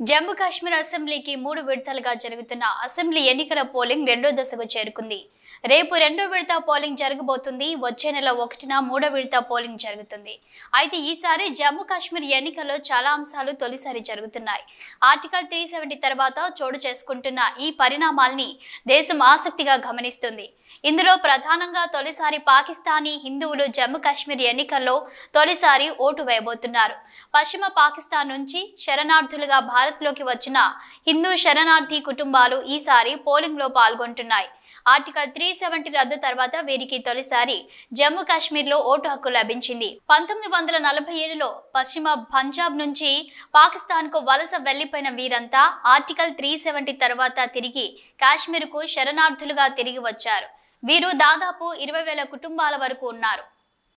జమ్మూ కాశ్మీర్ అసెంబ్లీకి 3 విడతలుగా జరుగుతున్న అసెంబ్లీ ఎన్నికల పోలింగ్ రెండో దశకు చేరుకుంది. రేపు రెండో విడత పోలింగ్ జరగబోతుంది. వచ్చే నెల 1న మూడో విడత పోలింగ్ జరుగుతుంది. అయితే ఈసారి జమ్మూ కాశ్మీర్ ఎన్నికల్లో చాలా అంశాలు తొలిసారి జరుగుతున్నాయి. ఆర్టికల్ 370 తర్వాత చోటు చేసుకుంటున్న ఈ పరిణామాల్ని దేశం ఆసక్తిగా గమనిస్తుంది. ఇందులో ప్రధానంగా తొలిసారి పాకిస్తానీ హిందువులు జమ్మూ కాశ్మీర్ ఎన్నికల్లో తొలిసారి ఓటు వేయబోతున్నారు. పశ్చిమ పాకిస్తాన్ నుంచి శరణార్థులుగా భారత్లోకి వచ్చిన హిందూ శరణార్థి కుటుంబాలు ఈసారి పోలింగ్లో పాల్గొంటున్నాయి. ఆర్టికల్ 370 రద్దు తర్వాత వీరికి తొలిసారి జమ్మూ కాశ్మీర్లో ఓటు హక్కు లభించింది. 1947లో పశ్చిమ పంజాబ్ నుంచి పాకిస్తాన్కు వలస వెళ్లిపోయిన వీరంతా ఆర్టికల్ 370 తర్వాత తిరిగి కాశ్మీర్కు శరణార్థులుగా తిరిగి వచ్చారు. వీరు దాదాపు 20,000 కుటుంబాల వరకు ఉన్నారు.